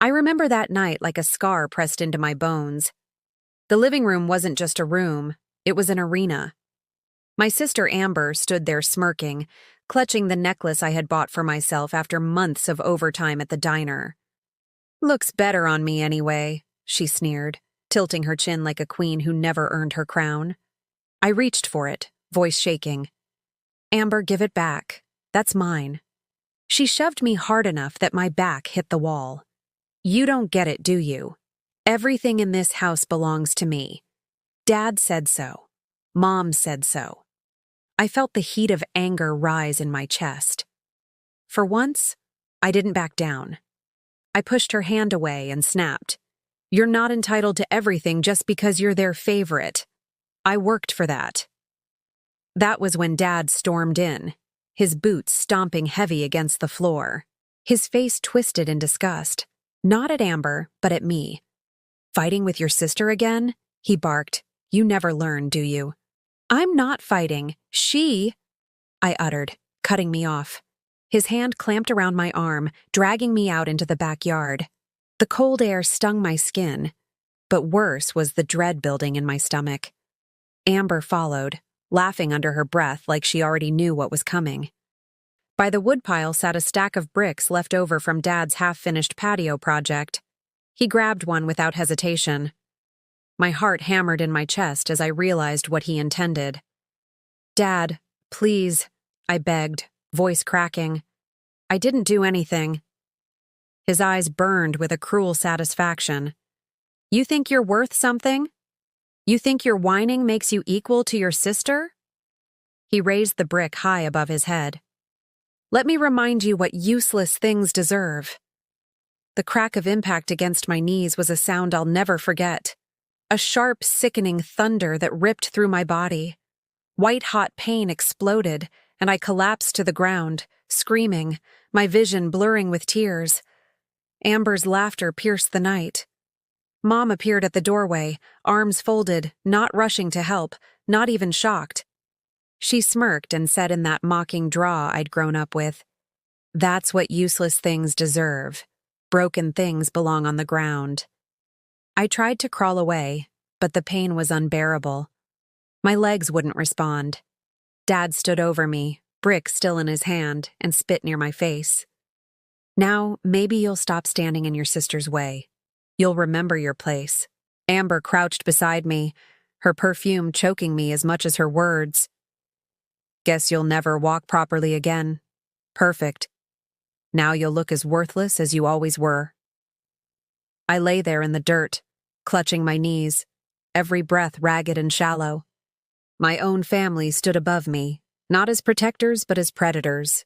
I remember that night like a scar pressed into my bones. The living room wasn't just a room, it was an arena. My sister Amber stood there smirking, clutching the necklace I had bought for myself after months of overtime at the diner. "Looks better on me anyway," she sneered, tilting her chin like a queen who never earned her crown. I reached for it, voice shaking. "Amber, give it back. That's mine." She shoved me hard enough that my back hit the wall. "You don't get it, do you? Everything in this house belongs to me. Dad said so. Mom said so." I felt the heat of anger rise in my chest. For once, I didn't back down. I pushed her hand away and snapped. "You're not entitled to everything just because you're their favorite. I worked for that." That was when Dad stormed in, his boots stomping heavy against the floor. His face twisted in disgust, not at Amber, but at me. "Fighting with your sister again?" he barked. "You never learn, do you?" "I'm not fighting. I uttered, cutting me off. His hand clamped around my arm, dragging me out into the backyard. The cold air stung my skin, but worse was the dread building in my stomach. Amber followed, laughing under her breath like she already knew what was coming. By the woodpile sat a stack of bricks left over from Dad's half-finished patio project. He grabbed one without hesitation. My heart hammered in my chest as I realized what he intended. "Dad, please," I begged, voice cracking. "I didn't do anything." His eyes burned with a cruel satisfaction. "You think you're worth something? You think your whining makes you equal to your sister?" He raised the brick high above his head. "Let me remind you what useless things deserve." The crack of impact against my knees was a sound I'll never forget. A sharp, sickening thunder that ripped through my body. White-hot pain exploded, and I collapsed to the ground, screaming, my vision blurring with tears. Amber's laughter pierced the night. Mom appeared at the doorway, arms folded, not rushing to help, not even shocked. She smirked and said in that mocking drawl I'd grown up with, "That's what useless things deserve. Broken things belong on the ground." I tried to crawl away, but the pain was unbearable. My legs wouldn't respond. Dad stood over me, brick still in his hand, and spit near my face. "Now, maybe you'll stop standing in your sister's way. You'll remember your place." Amber crouched beside me, her perfume choking me as much as her words. "Guess you'll never walk properly again. Perfect. Now you'll look as worthless as you always were." I lay there in the dirt, clutching my knees, every breath ragged and shallow. My own family stood above me, not as protectors but as predators.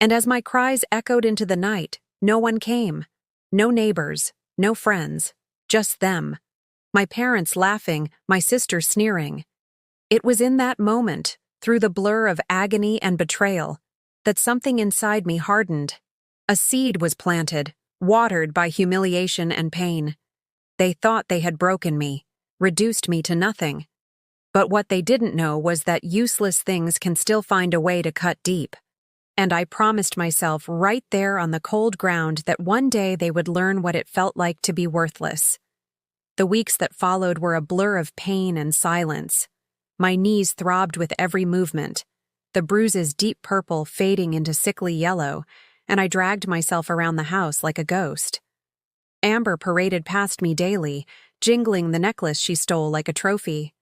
And as my cries echoed into the night, no one came. No neighbors, no friends, just them. My parents laughing, my sister sneering. It was in that moment, through the blur of agony and betrayal, that something inside me hardened. A seed was planted, watered by humiliation and pain. They thought they had broken me, reduced me to nothing. But what they didn't know was that useless things can still find a way to cut deep. And I promised myself right there on the cold ground that one day they would learn what it felt like to be worthless. The weeks that followed were a blur of pain and silence. My knees throbbed with every movement, the bruises deep purple fading into sickly yellow, and I dragged myself around the house like a ghost. Amber paraded past me daily, jingling the necklace she stole like a trophy.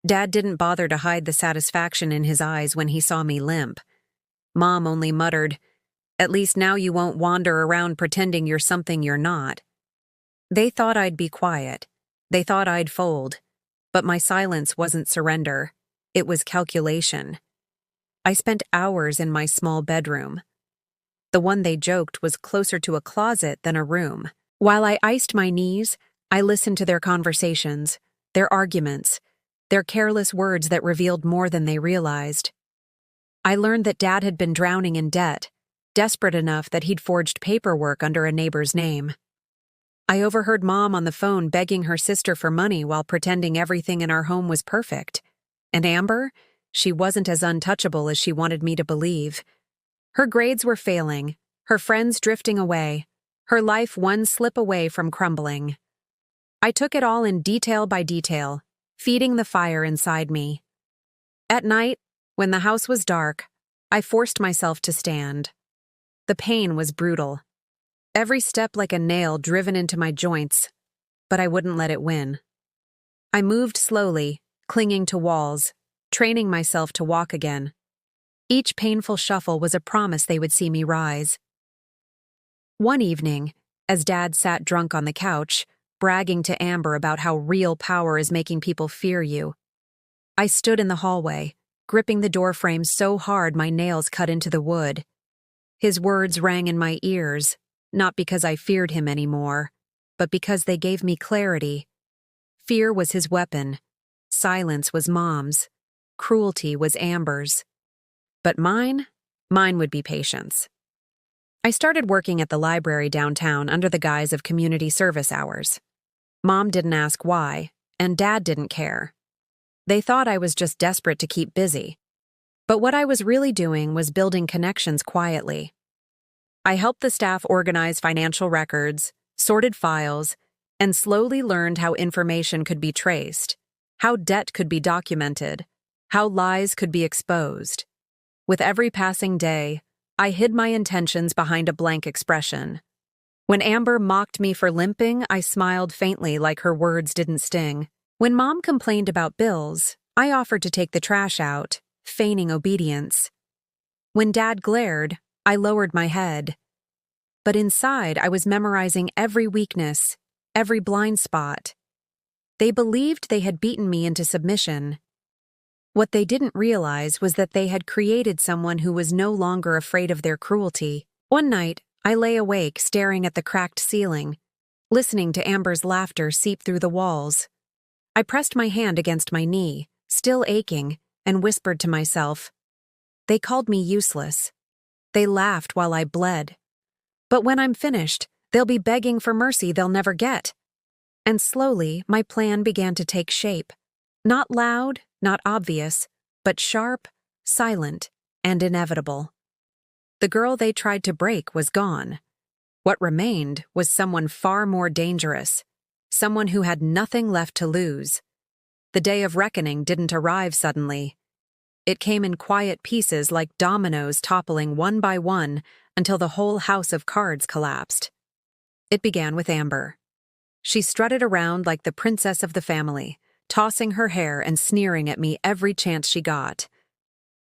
Dad didn't bother to hide the satisfaction in his eyes when he saw me limp. Mom only muttered, "At least now you won't wander around pretending you're something you're not." They thought I'd be quiet. They thought I'd fold. But my silence wasn't surrender. It was calculation. I spent hours in my small bedroom. The one they joked was closer to a closet than a room. While I iced my knees, I listened to their conversations, their arguments, their careless words that revealed more than they realized. I learned that Dad had been drowning in debt, desperate enough that he'd forged paperwork under a neighbor's name. I overheard Mom on the phone begging her sister for money while pretending everything in our home was perfect. And Amber? She wasn't as untouchable as she wanted me to believe. Her grades were failing, her friends drifting away, her life one slip away from crumbling. I took it all in detail by detail, feeding the fire inside me. At night, when the house was dark, I forced myself to stand. The pain was brutal. Every step like a nail driven into my joints, but I wouldn't let it win. I moved slowly, clinging to walls, training myself to walk again. Each painful shuffle was a promise they would see me rise. One evening, as Dad sat drunk on the couch, bragging to Amber about how real power is making people fear you, I stood in the hallway, gripping the doorframe so hard my nails cut into the wood. His words rang in my ears, not because I feared him anymore, but because they gave me clarity. Fear was his weapon. Silence was Mom's. Cruelty was Amber's. But mine would be patience. I started working at the library downtown under the guise of community service hours. Mom didn't ask why, and Dad didn't care. They thought I was just desperate to keep busy. But what I was really doing was building connections quietly. I helped the staff organize financial records, sorted files, and slowly learned how information could be traced, how debt could be documented, how lies could be exposed. With every passing day, I hid my intentions behind a blank expression. When Amber mocked me for limping, I smiled faintly like her words didn't sting. When Mom complained about bills, I offered to take the trash out, feigning obedience. When Dad glared, I lowered my head. But inside, I was memorizing every weakness, every blind spot. They believed they had beaten me into submission. What they didn't realize was that they had created someone who was no longer afraid of their cruelty. One night, I lay awake staring at the cracked ceiling, listening to Amber's laughter seep through the walls. I pressed my hand against my knee, still aching, and whispered to myself. They called me useless. They laughed while I bled. But when I'm finished, they'll be begging for mercy they'll never get. And slowly, my plan began to take shape. Not loud, not obvious, but sharp, silent, and inevitable. The girl they tried to break was gone. What remained was someone far more dangerous, someone who had nothing left to lose. The day of reckoning didn't arrive suddenly. It came in quiet pieces like dominoes toppling one by one until the whole house of cards collapsed. It began with Amber. She strutted around like the princess of the family, tossing her hair and sneering at me every chance she got.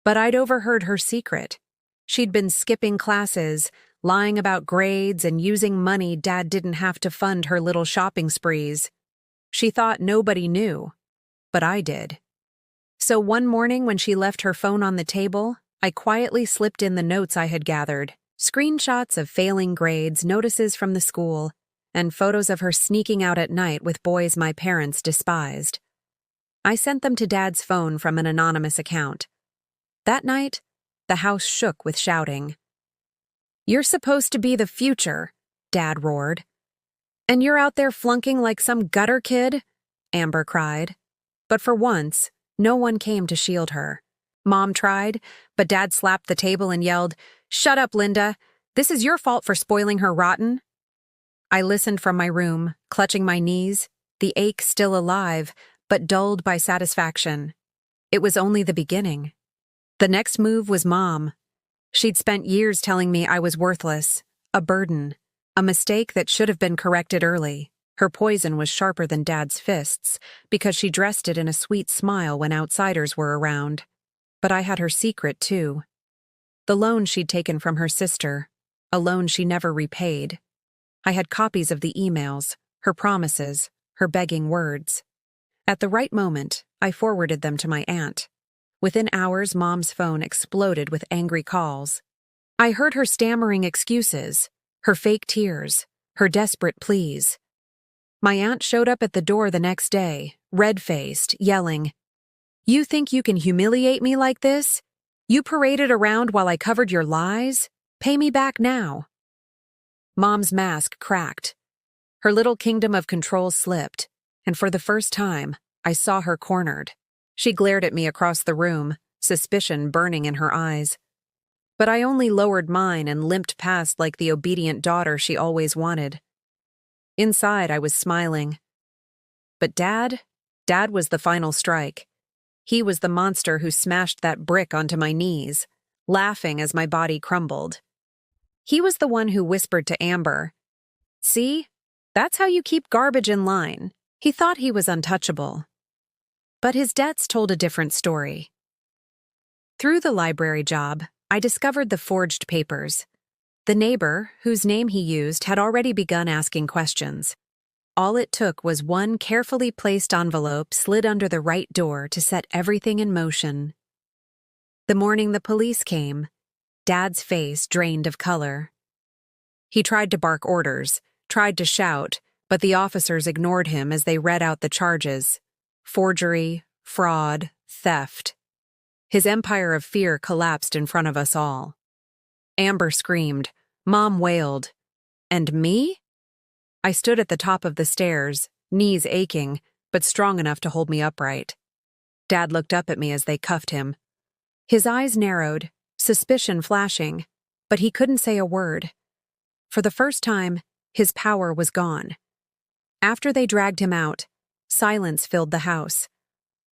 But I'd overheard her secret. She'd been skipping classes, lying about grades, and using money Dad didn't have to fund her little shopping sprees. She thought nobody knew, but I did. So one morning when she left her phone on the table, I quietly slipped in the notes I had gathered, screenshots of failing grades, notices from the school, and photos of her sneaking out at night with boys my parents despised. I sent them to Dad's phone from an anonymous account. That night, the house shook with shouting. "You're supposed to be the future," Dad roared. "And you're out there flunking like some gutter kid?" Amber cried. But for once, no one came to shield her. Mom tried, but Dad slapped the table and yelled, "Shut up, Linda. This is your fault for spoiling her rotten." I listened from my room, clutching my knees, the ache still alive, but dulled by satisfaction. It was only the beginning. The next move was Mom. She'd spent years telling me I was worthless, a burden, a mistake that should have been corrected early. Her poison was sharper than Dad's fists because she dressed it in a sweet smile when outsiders were around. But I had her secret, too. The loan she'd taken from her sister, a loan she never repaid. I had copies of the emails, her promises, her begging words. At the right moment, I forwarded them to my aunt. Within hours, Mom's phone exploded with angry calls. I heard her stammering excuses, her fake tears, her desperate pleas. My aunt showed up at the door the next day, red-faced, yelling, "You think you can humiliate me like this? You paraded around while I covered your lies? Pay me back now." Mom's mask cracked. Her little kingdom of control slipped, and for the first time, I saw her cornered. She glared at me across the room, suspicion burning in her eyes. But I only lowered mine and limped past like the obedient daughter she always wanted. Inside, I was smiling. But Dad was the final strike. He was the monster who smashed that brick onto my knees, laughing as my body crumbled. He was the one who whispered to Amber, "See? That's how you keep garbage in line." He thought he was untouchable. But his debts told a different story. Through the library job, I discovered the forged papers. The neighbor, whose name he used, had already begun asking questions. All it took was one carefully placed envelope slid under the right door to set everything in motion. The morning the police came, Dad's face drained of color. He tried to bark orders, tried to shout, but the officers ignored him as they read out the charges: forgery, fraud, theft. His empire of fear collapsed in front of us all. Amber screamed. Mom wailed. And me? I stood at the top of the stairs, knees aching, but strong enough to hold me upright. Dad looked up at me as they cuffed him. His eyes narrowed, suspicion flashing, but he couldn't say a word. For the first time, his power was gone. After they dragged him out, silence filled the house.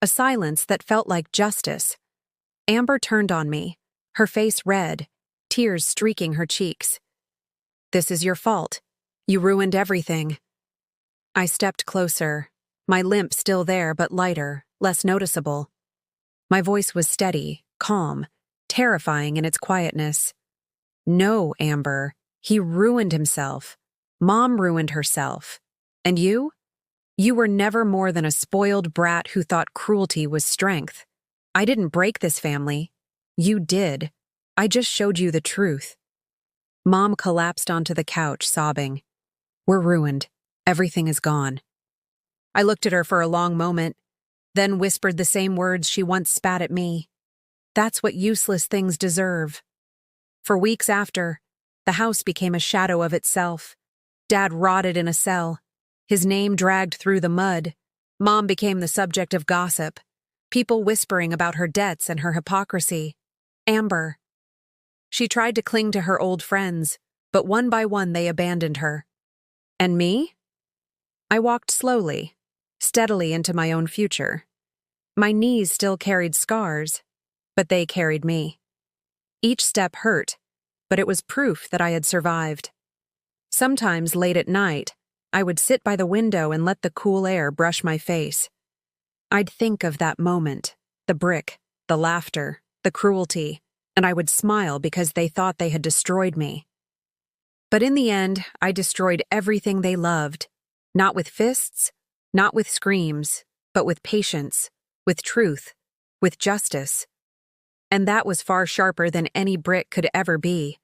A silence that felt like justice. Amber turned on me, her face red, tears streaking her cheeks. "This is your fault. You ruined everything." I stepped closer, my limp still there but lighter, less noticeable. My voice was steady, calm, terrifying in its quietness. "No, Amber, he ruined himself. Mom ruined herself. And you? You were never more than a spoiled brat who thought cruelty was strength. I didn't break this family. You did. I just showed you the truth." Mom collapsed onto the couch, sobbing. "We're ruined. Everything is gone." I looked at her for a long moment, then whispered the same words she once spat at me. "That's what useless things deserve." For weeks after, the house became a shadow of itself. Dad rotted in a cell. His name dragged through the mud. Mom became the subject of gossip. People whispering about her debts and her hypocrisy. Amber. She tried to cling to her old friends, but one by one they abandoned her. And me? I walked slowly, steadily into my own future. My knees still carried scars, but they carried me. Each step hurt, but it was proof that I had survived. Sometimes late at night, I would sit by the window and let the cool air brush my face. I'd think of that moment, the brick, the laughter, the cruelty, and I would smile because they thought they had destroyed me. But in the end, I destroyed everything they loved, not with fists, not with screams, but with patience, with truth, with justice. And that was far sharper than any brick could ever be.